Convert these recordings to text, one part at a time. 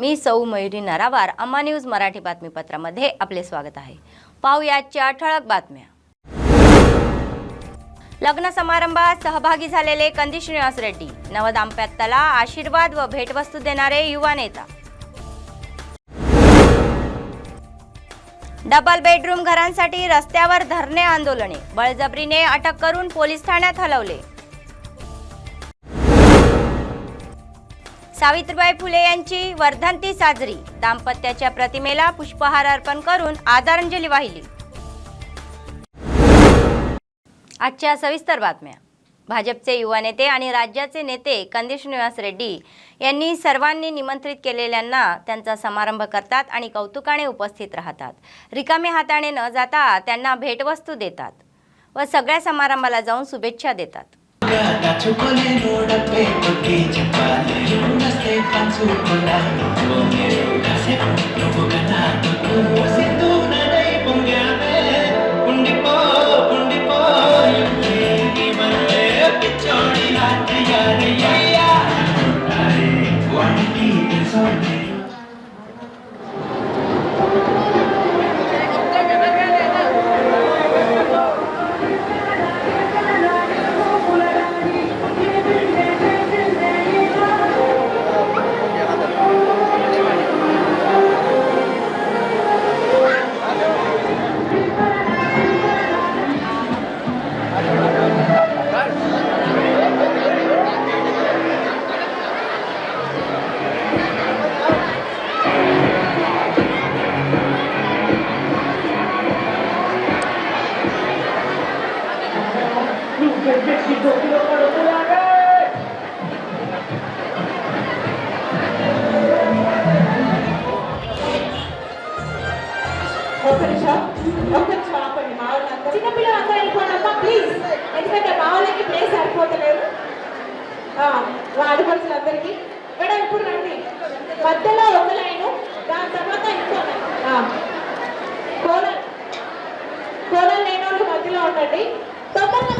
मी सौ मयुरी नरावार, अम्मा न्यूज मराठी बातमीपत्रामध्ये आपले स्वागत आहे। पाहुयाच्या ठळक बातम्या। लग्न समारंभात सहभागी झालेले कंदी श्रीनिवास रेड्डी, नवदाम्पत्याला आशीर्वाद व भेटवस्तू देणारे युवा नेता। डबल बेडरूम घरांसाठी रस्त्यावर धरणे आंदोलने, बळजबरीने अटक करून पोलीस ठाण्यात हलवले। सावित्रीबाई फुले यांची वर्धंती साजरी, दाम्पत्याच्या प्रतिमेला पुष्पहार अर्पण करून आदरांजली वाहिली। आजच्या सविस्तर बातम्या। भाजपचे युवा नेते आणि राज्याचे नेते कंदी श्रीनिवास रेड्डी यांनी सर्वांनी निमंत्रित केलेल्यांना त्यांचा समारंभ करतात आणि कौतुकाने उपस्थित राहतात। रिकामे हाताने न जाता त्यांना भेटवस्तू देतात व सगळ्या समारंभाला जाऊन शुभेच्छा देतात। ఆడపడుచులందరికీ మేడం ఇప్పుడు రండి, మధ్యలో ఒక లైను, దాని తర్వాత ఇంకో కోనల్ లేని వాళ్ళు మధ్యలో ఉండండి। తొందరగా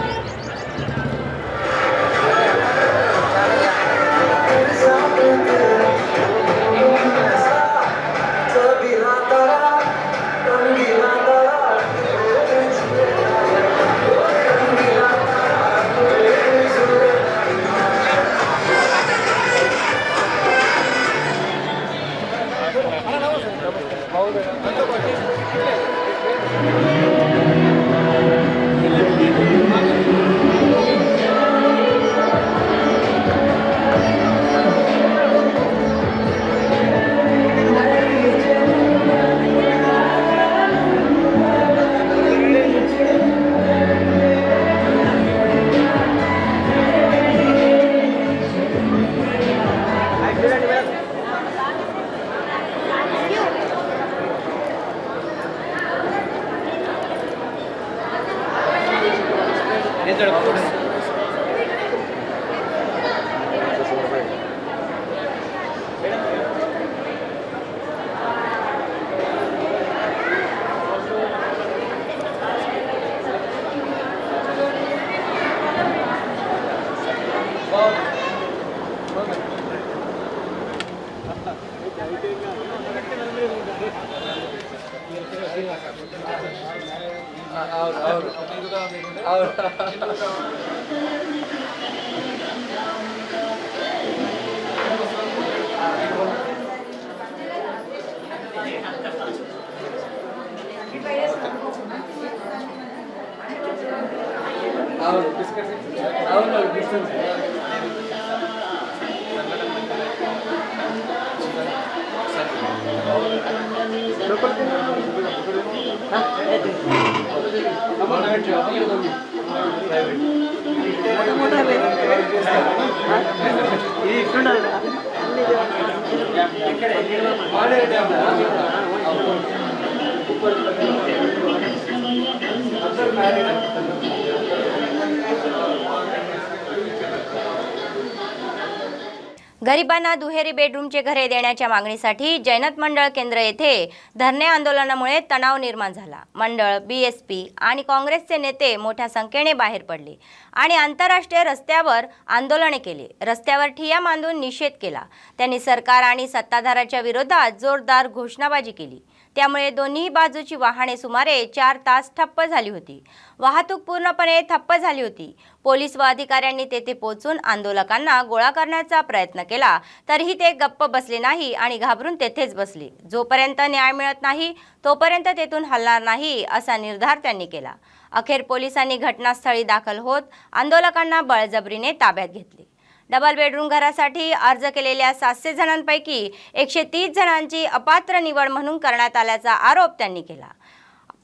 गरिबांना दुहेरी बेडरूमचे घरे देण्याच्या मागणीसाठी जैनत मंडळ केंद्र येथे धरणे आंदोलनामुळे तणाव निर्माण झाला। मंडळ, बीएसपी आणि काँग्रेसचे नेते मोठ्या संख्येने बाहेर पडले आणि आंतरराष्ट्रीय रस्त्यावर आंदोलने केली। रस्त्यावर ठिय्या मांडून निषेध केला। त्यांनी सरकार आणि सत्ताधाऱ्याच्या विरोधात जोरदार घोषणाबाजी केली। त्यामुळे दोन्ही बाजूची वाहने सुमारे 4 तास ठप्प झाली होती। वाहतूक पूर्णपणे ठप्प झाली होती। पोलीस व अधिकाऱ्यांनी तेथे पोहोचून आंदोलकांना गोळा करण्याचा प्रयत्न केला, तरीही ते गप्प बसले नाही आणि घाबरून तेथेच बसले। जोपर्यंत न्याय मिळत नाही तोपर्यंत तेथून हलणार नाही असा निर्धार त्यांनी केला। अखेर पोलिसांनी घटनास्थळी दाखल होत आंदोलकांना बळजबरीने ताब्यात घेतले। डबल बेडरूम घरासाठी अर्ज केलेल्या 700 जणांपैकी 130 जणांची अपात्र निवड म्हणून करण्यात आल्याचा आरोप त्यांनी केला।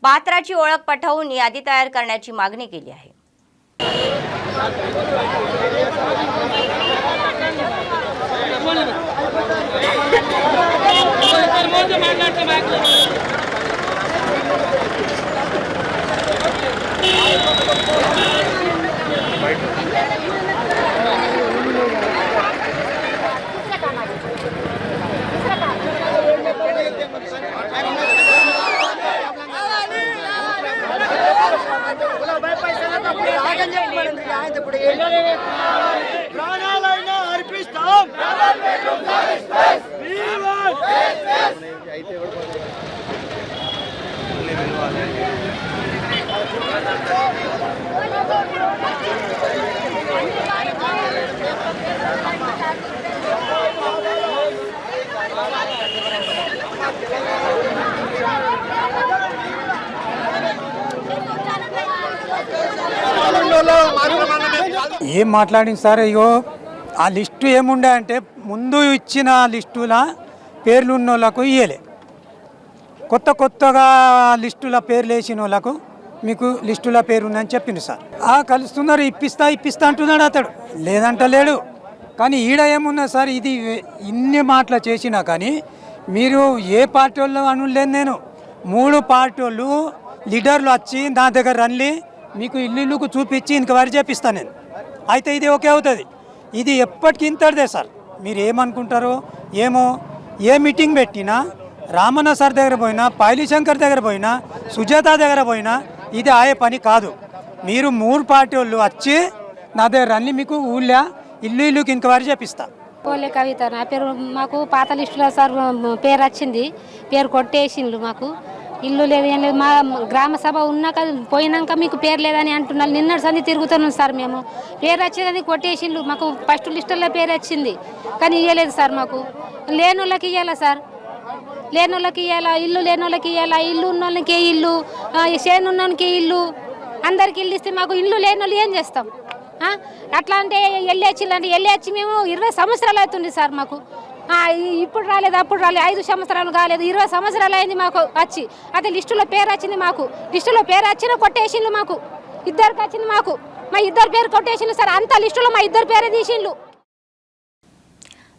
पात्राची ओळख पटवून यादी तयार करण्याची मागणी केली आहे। ప్రాణాలైనా అర్పిస్తాం. ఏం మాట్లాడింది సార్? ఇగో ఆ లిస్టు ఏముండే అంటే ముందు ఇచ్చిన లిస్టుల పేర్లు ఉన్న వాళ్ళకు ఇయ్యలే, కొత్తగా లిస్టుల పేర్లు వేసిన వాళ్ళకు మీకు లిస్టుల పేరు ఉందని చెప్పింది సార్. కలుస్తున్నారు, ఇప్పిస్తా అంటున్నాడు అతడు, లేదంట లేడు. కానీ ఈడ ఏమున్నది సార్, ఇది ఇన్ని మాటలు చేసినా కానీ మీరు ఏ పార్టీ వాళ్ళు అనులేదు. నేను 3 పార్టీ వాళ్ళు లీడర్లు వచ్చి నా దగ్గర రండి, మీకు ఇల్లుకు చూపించి ఇంక వరి చేపిస్తాను నేను, అయితే ఇది ఓకే అవుతుంది. ఇది ఎప్పటికీ ఇంతటిదే సార్. మీరు ఏమనుకుంటారో ఏమో. ఏ మీటింగ్ పెట్టినా, రామన్న సార్ దగ్గర పోయినా, పాయలి శంకర్ దగ్గర పోయినా, సుజాత దగ్గర పోయినా ఇది ఆయే పని కాదు. మీరు 3 పార్టీ వాళ్ళు వచ్చి నా దగ్గర రండి, మీకు ఊళ్ళో ఇల్లుకి ఇంక వరి చేపిస్తా. కోలే కవిత నా పేరు. మాకు పాత లిస్టులో సార్ పేరు వచ్చింది, పేరు కొట్టేసిండ్రు. మాకు ఇల్లు లేదు, ఏం లేదు. మా గ్రామ సభ ఉన్నాక పోయినాక మీకు పేరు లేదని అంటున్నారు. నిన్నటి సంది తిరుగుతున్నాం సార్. మేము పేరు వచ్చేదని కొట్టేసిండ్రు. మాకు ఫస్ట్ లిస్టుల్లో పేరు వచ్చింది కానీ ఇవ్వలేదు సార్. మాకు లేని వాళ్ళకి ఇవ్వాలా సార్, లేని వాళ్ళకి ఇవ్వాలా, ఇల్లు లేని వాళ్ళకి ఇవ్వాలా, ఇల్లు ఉన్న వాళ్ళకి ఇల్లు, చేను ఉన్న వాళ్ళకి ఇల్లు, అందరికి ఇల్లు ఇస్తే మాకు ఇల్లు లేని వాళ్ళు ఏం చేస్తాం? అట్లా అంటే వెళ్ళి మేము 20 సంవత్సరాలు అవుతుంది సార్. మాకు ఇప్పుడు రాలేదు, అప్పుడు రాలేదు, 5 సంవత్సరాలు కాలేదు, 20 సంవత్సరాలు అయింది మాకు వచ్చి. అదే లిస్టులో పేరు వచ్చింది, మాకు లిస్టులో పేరు వచ్చిన కొట్టేసిండ్రు. మాకు ఇద్దరికి వచ్చింది, మాకు మా ఇద్దరు పేరు కొట్టేసిండ్రు सार. अंत लिस्टुला मा इద్దరు పేరే తీసిండ్రు.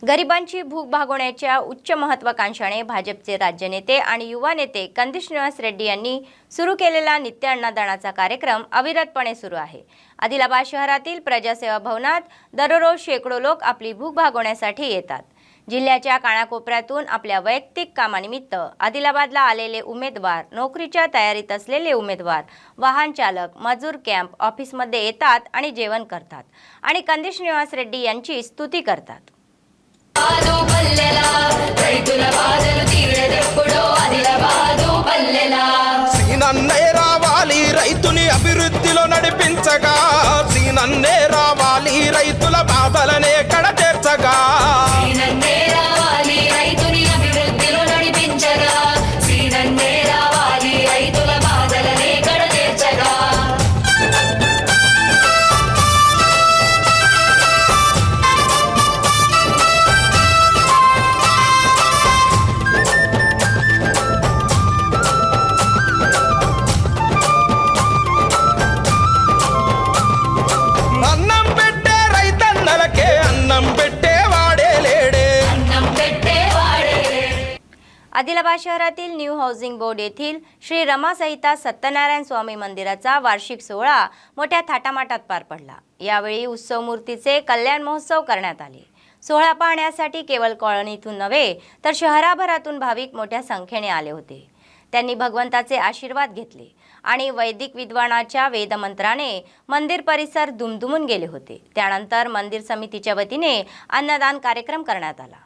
गरिबांची भूक भागवण्याच्या उच्च महत्त्वाकांक्षाने भाजपचे राज्य नेते आणि युवा नेते कंदिश निवास रेड्डी यांनी सुरू केलेला नित्य अन्नदानाचा कार्यक्रम अविरतपणे सुरू आहे। आदिलाबाद शहरातील प्रजासेवा भवनात दररोज शेकडो लोक आपली भूक भागवण्यासाठी येतात। जिल्ह्याच्या कानाकोपऱ्यातून आपल्या वैयक्तिक कामानिमित्त आदिलाबादला आलेले उमेदवार, नोकरीच्या तयारीत असलेले उमेदवार, वाहन चालक, मजूर कॅम्प ऑफिसमध्ये येतात आणि जेवण करतात आणि कंदिश निवास रेड्डी यांची स्तुती करतात। సీనన్నే రావాలి రైతుని అభివృద్ధిలో నడిపించగా, సీనన్నే రావాలి రైతుల బాధలనే కడ తీర్చగా, సీనన్నే రావాలి రైతుని అభివృద్ధిలో నడిపించగా, సీనన్నే రావాలి రైతుల బాధలనే కడ తీర్చగా। आदिलाबाद शहरातील न्यू हाऊसिंग बोर्ड येथील श्री रमा सहिता सत्यनारायण स्वामी मंदिराचा वार्षिक सोहळा मोठ्या थाटामाटात पार पडला। यावेळी उत्सव मूर्तीचे कल्याण महोत्सव करण्यात आले। सोहळा पाहण्यासाठी केवळ कॉलनीतून नव्हे तर शहराभरातून भाविक मोठ्या संख्येने आले होते. त्यांनी भगवंताचे आशीर्वाद घेतले आणि वैदिक विद्वानाच्या वेदमंत्राने मंदिर परिसर दुमदुमून गेले होते. त्यानंतर मंदिर समितीच्या वतीने अन्नदान कार्यक्रम करण्यात आला.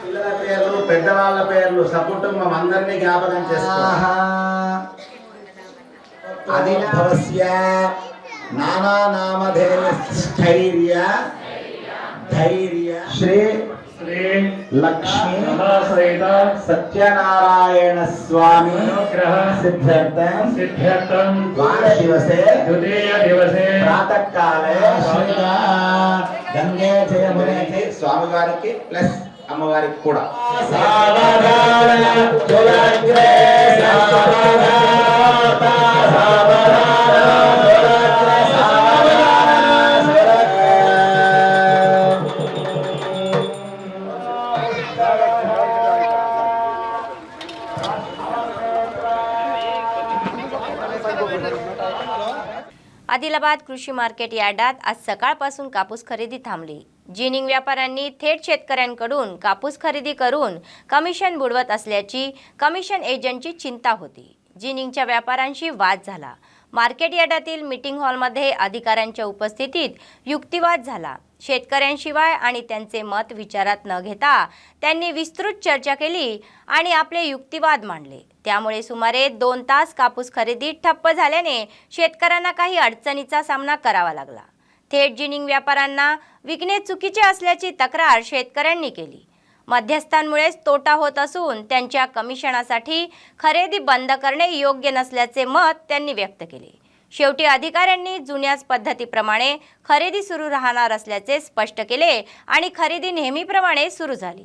పిల్లల పేర్లు పెద్దవాళ్ళ పేర్లు సకుటుంబం అందరినీ జ్ఞాపకం చేసుకోవాలి. అధినాభవస్య నానా నామధేయ స్థైర్య ధైర్య శ్రీ లక్ష్మీ సత్యనారాయణ స్వామి సిద్ధ్యర్థం వార్షివసే ద్వితీయ దివసే ప్రాతకాలే గంగే జయమునే స్వామివారికి ప్లస్ అమ్మవారికి కూడా आदिलाबाद कृषी मार्केट यार्डात आज सकाळपासून कापूस खरेदी थांबली. जिनिंग व्यापाऱ्यांनी थेट शेतकऱ्यांकडून कापूस खरेदी करून कमिशन बुडवत असल्याची कमिशन एजंटची चिंता होती. जिनिंगच्या व्यापाऱ्यांशी वाद झाला. मार्केट यार्डातील मीटिंग हॉलमध्ये अधिकाऱ्यांच्या उपस्थितीत युक्तिवाद झाला. शेतकऱ्यांशिवाय आणि त्यांचे मत विचारात न घेता त्यांनी विस्तृत चर्चा केली आणि आपले युक्तिवाद मांडले. त्यामुळे सुमारे 2 तास कापूस खरेदी ठप्प झाल्याने शेतकऱ्यांना काही अडचणीचा सामना करावा लागला. थेट जिनिंग व्यापाऱ्यांना विकणे चुकीचे असल्याची तक्रार शेतकऱ्यांनी केली. मध्यस्थांमुळेच तोटा होत असून त्यांच्या कमिशनासाठी खरेदी बंद करणे योग्य नसल्याचे मत त्यांनी व्यक्त केले. शेवटी अधिकाऱ्यांनी जुन्याच पद्धतीप्रमाणे खरेदी सुरू राहणार असल्याचे स्पष्ट केले आणि खरेदी नेहमीप्रमाणे सुरू झाली.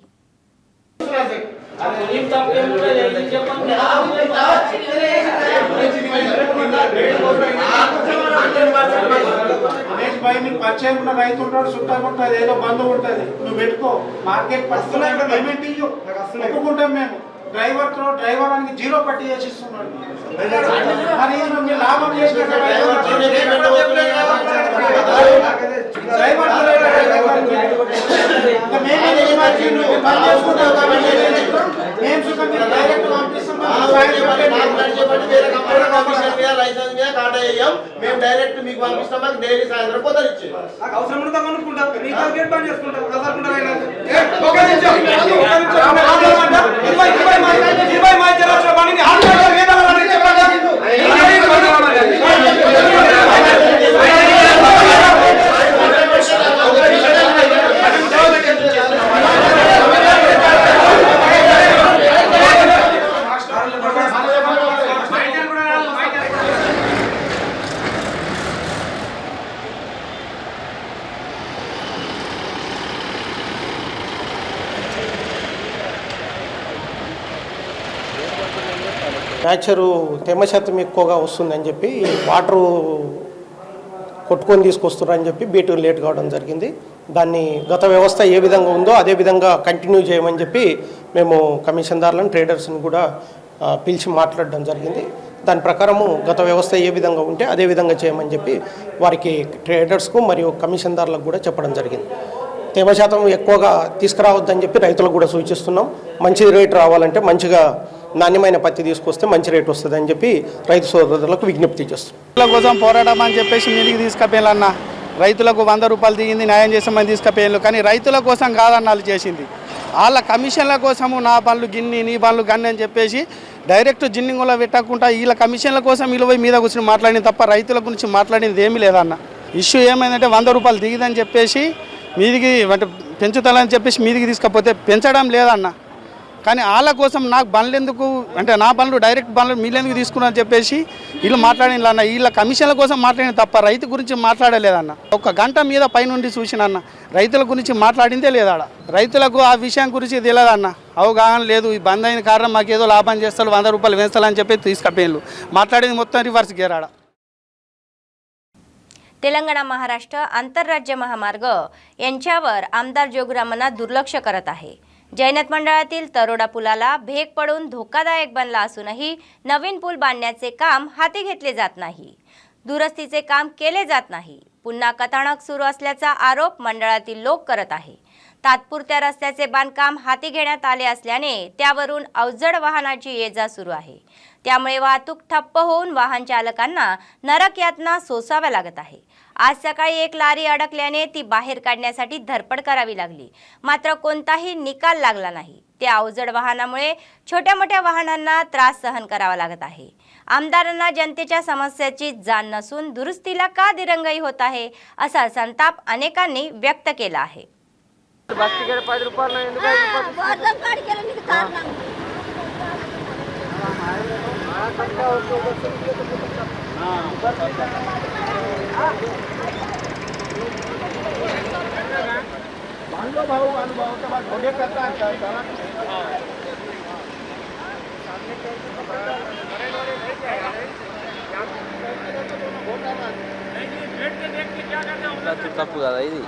మీకు పరిచయం ఉన్న రైతు ఉంటాడు, చుట్టాలు ఉంటుంది, ఏదో బంధువు ఉంటుంది, నువ్వు పెట్టుకో. మార్కెట్ పట్టుకున్నాక పేమెంట్ ఇవ్వు, ఒప్పుకుంటాం మేము. డ్రైవర్ అని 0 పట్టి చేసి ఇస్తున్నాడు. మరి మీరు లాభం చేసిన మేము డైరెక్ట్ మీకు పంపిస్తాం. మాకు డైలీ సాయంత్రం పొద్దున ఇచ్చి అవసరం ఉంటుందా కొనుక్కుంటాం. రీఛార్జ్ గేట్ బంద్ చేసుకుంటాం. న్యాచరు తేమ శాతం ఎక్కువగా వస్తుందని చెప్పి వాటరు కొట్టుకొని తీసుకొస్తున్నారని చెప్పి బీటు లేట్ కావడం జరిగింది. దాన్ని గత వ్యవస్థ ఏ విధంగా ఉందో అదే విధంగా కంటిన్యూ చేయమని చెప్పి మేము కమిషన్దారులను ట్రేడర్స్ని కూడా పిలిచి మాట్లాడడం జరిగింది. దాని ప్రకారము గత వ్యవస్థ ఏ విధంగా ఉంటే అదే విధంగా చేయమని చెప్పి వారికి ట్రేడర్స్కు మరియు కమిషన్దారులకు కూడా చెప్పడం జరిగింది. తేమ శాతం ఎక్కువగా తీసుకురావద్దని చెప్పి రైతులకు కూడా సూచిస్తున్నాం. మంచి రేటు రావాలంటే మంచిగా నాణ్యమైన పత్తి తీసుకొస్తే మంచి రేటు వస్తుందని చెప్పి రైతు సోదరులకు విజ్ఞప్తి చేస్తున్నాం. రైతుల కోసం పోరాటం అని చెప్పేసి మీదికి తీసుకుపోయాలన్న రైతులకు 100 రూపాయలు దిగింది, న్యాయం చేసామని తీసుకుపోయాను. కానీ రైతుల కోసం కాదన్న వాళ్ళు చేసింది. వాళ్ళ కమిషన్ల కోసము నా పనులు గిన్ని నీ పనులు గన్ని అని చెప్పేసి డైరెక్ట్ జిన్నింగ్లో పెట్టకుండా వీళ్ళ కమిషన్ల కోసం వీళ్ళు పోయి మీద కూర్చొని మాట్లాడింది తప్ప రైతుల గురించి మాట్లాడింది ఏమీ లేదన్న. ఇష్యూ ఏమైందంటే 100 రూపాయలు దిగిదని చెప్పేసి మీదికి అంటే పెంచుతాలని చెప్పేసి మీదికి తీసుకపోతే పెంచడం లేదన్న. కానీ వాళ్ళ కోసం నాకు బండ్లు ఎందుకు అంటే నా బండ్లు డైరెక్ట్ బండ్లు మీరు ఎందుకు తీసుకున్నారని చెప్పేసి వీళ్ళు మాట్లాడిన అన్న. వీళ్ళ కమిషన్ల కోసం మాట్లాడిన తప్ప రైతు గురించి మాట్లాడలేదన్న. 1 గంట మీద పైనుండి చూసినన్న రైతుల గురించి మాట్లాడిందే లేదాడ. రైతులకు ఆ విషయం గురించి తెలియదన్న, అవగాహన లేదు. ఈ బంద్ అయిన కారణం మాకు ఏదో లాభం చేస్తారు, 100 రూపాయలు వేస్తాలని చెప్పి తీసుకపోయారు. మాట్లాడింది మొత్తం రివర్స్ గేరాడ. तेलंगणा महाराष्ट्र आंतरराज्य महामार्ग यांच्यावर आमदार जोगरामना दुर्लक्ष करत आहे. जैनत मंडळातील तरोडा पुलाला भेग पडून धोकादायक बनला असूनही नवीन पूल बांधण्याचे काम हाती घेतले जात नाही. दुरुस्तीचे काम केले जात नाही. पुन्हा कथानक सुरू असल्याचा आरोप मंडळातील लोक करत आहे. तात्पुरत्या रस्त्याचे बांधकाम हाती घेण्यात आले असल्याने त्यावरून अवजड वाहनाची ये-जा सुरू आहे. त्यामुळे वाहतूक ठप्प होऊन वाहन चालकांना नरक यातना सोसाव्या लागत आहे. आज सकाळी एक लारी अडकल्याने ती बाहेर काढण्यासाठी धडपड करावी लागली, मात्र कोणताही निकाल लागला नाही. त्या अवजड वाहनामुळे छोट्या मोठ्या वाहनांना त्रास सहन करावा लागत आहे. आमदारांना जनतेच्या समस्याची जाण नसून दुरुस्तीला का दिरंगाई होत आहे असा संताप अनेकांनी व्यक्त केला आहे. తప్పు కదా ఇది.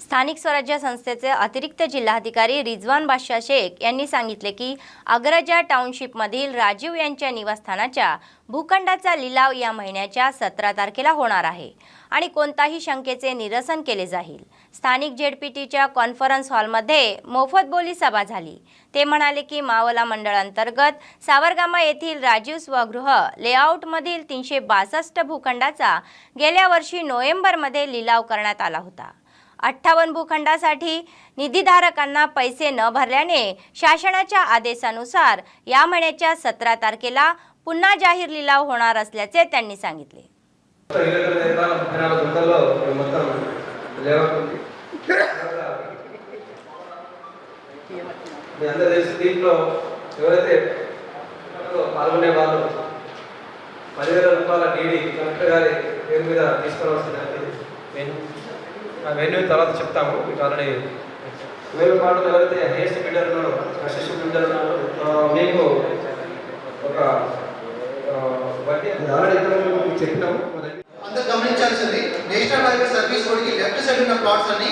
स्थानिक स्वराज्य संस्थेचे अतिरिक्त जिल्हाधिकारी रिजवान बादशाह शेख यांनी सांगितले की अग्रजा टाउनशिपमधील राजीव यांच्या निवासस्थानाच्या भूखंडाचा लिलाव या महिन्याच्या 17 तारखेला होणार आहे आणि कोणताही शंकेचे निरसन केले जाईल. स्थानिक जेडपीटीच्या कॉन्फरन्स हॉलमध्ये मोफत बोली सभा झाली. ते म्हणाले की मावला मंडळ अंतर्गत सावरगामा येथील राजीव स्वगृह लेआउटमधील 362 भूखंडाचा गेल्या वर्षी नोव्हेंबरमध्ये लिलाव करण्यात आला होता. 58 भूखंडासाठी निधीधारकांना पैसे न भरल्याने शासनाच्या आदेशानुसार या महिन्याच्या 17 तारखेला पुन्हा जाहीर लिलाव होणार असल्याचे त्यांनी सांगितले. వెన్యూ తర్వాత చెప్తాము. మీకు ఆల్రెడీ 1000 పాటలు ఎవరైతే హైయెస్ట్ బిల్డర్ ఉన్నారో అసిస్టెంట్ బిల్డర్ ఉన్నారో మీకు ఒక వడ్డీ ఆల్రెడీ మీకు చెప్పినాము. అందరూ గమనించాల్సింది నేషనల్ హైవే సర్వీస్ రోడ్కి లెఫ్ట్ సైడ్ ఉన్న ప్లాట్స్ అన్ని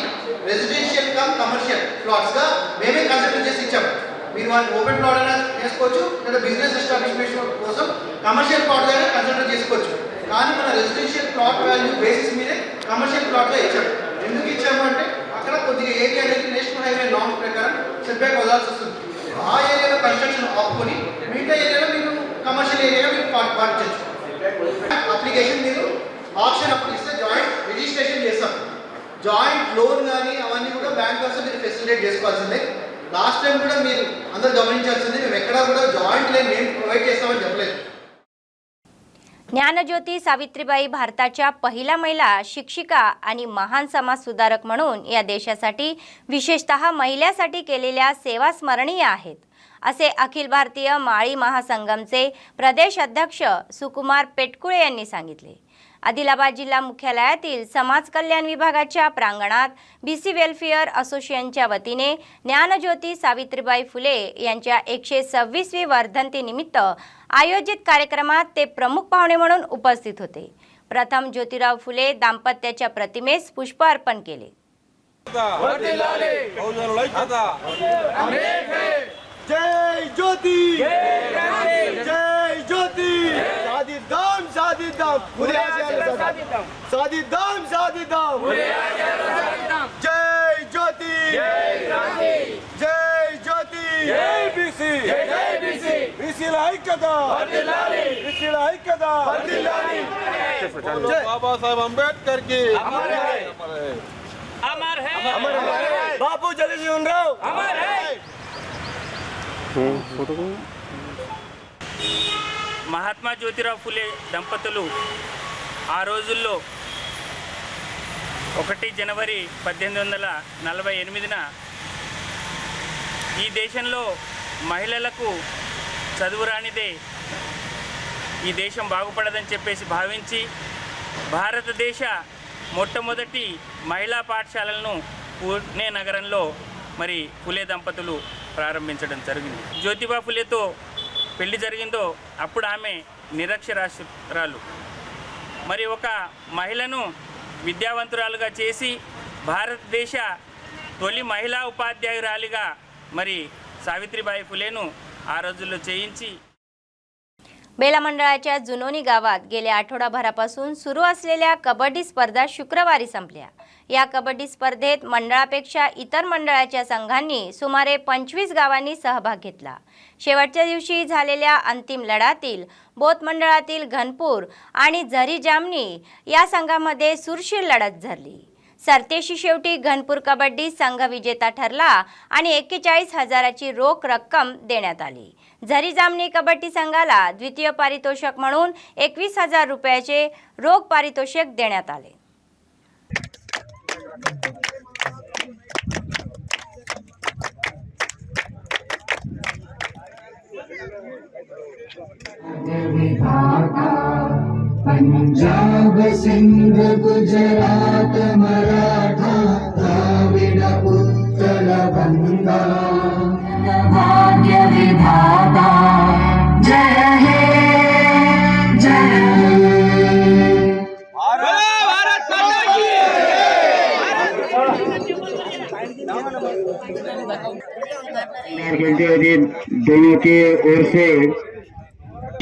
రెసిడెన్షియల్ కమ్ కమర్షియల్ ప్లాట్స్ గా మేమే కన్సిడర్ చేసి ఇచ్చాము. మీరు వాటిని ఓపెన్ ప్లాట్ అయినా చేసుకోవచ్చు, లేదా బిజినెస్ ఎస్టాబ్లిష్మెంట్ కోసం కమర్షియల్ ప్లాట్ గానే కన్సిడర్ చేసుకోవచ్చు. కానీ మన రెసిడెన్షియల్ ప్లాట్ వాల్యూ బేసిస్ మీదే కమర్షియల్ ప్లాట్గా ఇచ్చాము. ఎందుకు ఇచ్చాము అంటే అక్కడ కొద్దిగా ఏరియా అనేది నేషనల్ హైవే నార్మ్స్ ప్రకారం సెట్ బ్యాక్ వదలాల్సి వస్తుంది. ఆ ఏరియాలో కన్స్ట్రక్షన్ ఆపుకొని మిగతా ఏరియాలో మీరు కమర్షియల్ ఏరియాగా మీరు పాటించవచ్చు. అప్లికేషన్ మీరు ఆప్షన్ అప్పుడు ఇస్తే జాయింట్ రిజిస్ట్రేషన్ చేస్తాం. జాయింట్ లోన్ కానీ అవన్నీ కూడా బ్యాంకర్స్ మీరు ఫెసిలిటేట్ చేసుకోవాల్సిందే. లాస్ట్ టైం కూడా మీరు అందరూ గమనించాల్సిందే, మేము ఎక్కడా కూడా జాయింట్ లోన్ మేము ప్రొవైడ్ చేస్తామని చెప్పలేదు. ज्ञानज्योती सावित्रीबाई भारताच्या पहिल्या महिला शिक्षिका आणि महान समाज सुधारक म्हणून या देशासाठी विशेषतः महिलांसाठी केलेल्या सेवा स्मरणीय आहेत असे अखिल भारतीय माळी महासंगमचे प्रदेश अध्यक्ष सुकुमार पेटकुळे यांनी सांगितले. आदिलाबाद जिल्हा मुख्यालयातील समाज कल्याण विभागाच्या प्रांगणात बीसी वेलफेअर असोसिएशनच्या वतीने ज्ञानज्योती सावित्रीबाई फुले यांच्या 126वी वर्धंतीनिमित्त आयोजित कार्यक्रमात ते प्रमुख पाहुणे म्हणून उपस्थित होते. प्रथम ज्योतिराव फुले दाम्पत्याच्या प्रतिमेस पुष्प अर्पण केले. जय ज्योती, जय ज्योती, साधिदाम साधिदाम, साधिदाम साधिदाम, जय ज्योती, जय ज्योती, जय बीसी, जय BC, BC ऐक्यता, BC ऐक्यता, Baba Saheb Ambedkar की अमर है, अमर है, अमर है, बापू जगजीवनराव अमर है. మహాత్మా జ్యోతిరావు ఫులే దంపతులు ఆ రోజుల్లో 1 జనవరి 1848న ఈ దేశంలో మహిళలకు చదువు రానిదే ఈ దేశం బాగుపడదని చెప్పేసి భావించి భారతదేశ మొట్టమొదటి మహిళా పాఠశాలలను పూణే నగరంలో మరి ఫులే దంపతులు ప్రారంభించడం జరిగింది. జ్యోతిబా ఫులేతో పెళ్లి జరిగిందో అప్పుడు ఆమె నిరక్షరాస్యురాలు. మరి ఒక మహిళను విద్యావంతురాలుగా చేసి భారతదేశ తొలి మహిళా ఉపాధ్యాయురాలిగా మరి सावित्रीबाई फुलेను ఆ రోజుల్లో చేయించి बेला मंडळाच्या जुनोनी गावात गेल्या आठवडाभरापासून सुरू असलेल्या कबड्डी स्पर्धा शुक्रवारी संपल्या। या कबड्डी स्पर्धेत मंडळापेक्षा इतर मंडळाच्या संघांनी सुमारे 25 गावांनी सहभाग घेतला। शेवटच्या दिवशी झालेल्या अंतिम लढातील बोथ मंडळातील घनपूर आणि झरी जामनी या संघामध्ये चुरशीर लढत झाली। सरतेशी शेवटी घनपूर कबड्डी संघ विजेता ठरला आणि 41,000ची रोख रक्कम देण्यात आली। झरी जामनी कबड्डी संघाला द्वितीय पारितोषिक म्हणून 21,000 रुपयाचे रोख पारितोषिक देण्यात आले। पंजाब सिंध गुजरात मराठा द्राविड उत्कल गंगा भाग्य विधाता जय हे जय भारत माता की खेलते हुए दोनों की ओर से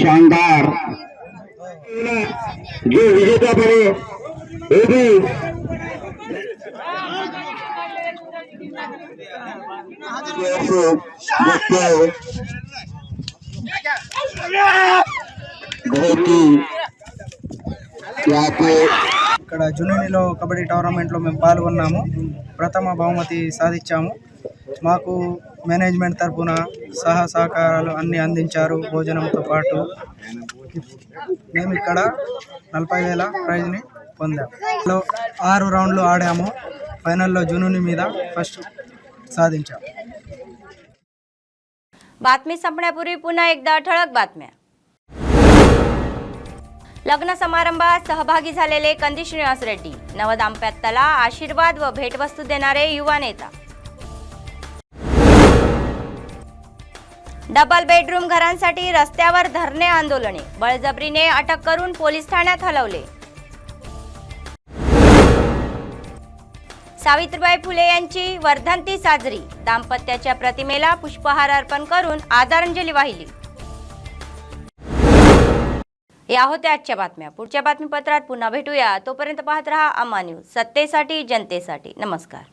शानदार जो विजेता बने वो भी बहुत ही ఇక్కడ జునూనిలో కబడ్డీ టోర్నమెంట్లో మేము పాల్గొన్నాము। ప్రథమ బహుమతి సాధించాము। మాకు మేనేజ్మెంట్ తరపున సహకారాలు అన్ని అందించారు భోజనంతో పాటు। మేము ఇక్కడ 40,000 ప్రైజ్ని పొందాము। 6 రౌండ్లు ఆడాము। ఫైనల్లో జునూని మీద ఫస్ట్ साधिंचाము। बातमी संपण्यापूर्वी पुन्हा एकदा ठळक बातम्या। लग्न समारंभात सहभागी झालेले कंदी श्रीनिवास रेड्डी, नवदाम्पत्याला आशीर्वाद व भेटवस्तू देणारे युवा नेता। डबल बेडरूम घरांसाठी रस्त्यावर धरणे आंदोलने, बळजबरीने अटक करून पोलीस ठाण्यात हलवले। सावित्रीबाई फुले यांची वर्धंती साजरी, दाम्पत्याच्या प्रतिमेला पुष्पहार अर्पण करून आदरांजली वाहिली। या होत्या आजच्या बातम्या। पुढच्या बातमीपत्रात पुन्हा भेटूया। तोपर्यंत पाहत रहा अम्मा न्यूज, सत्तेसाठी जनतेसाठी। नमस्कार।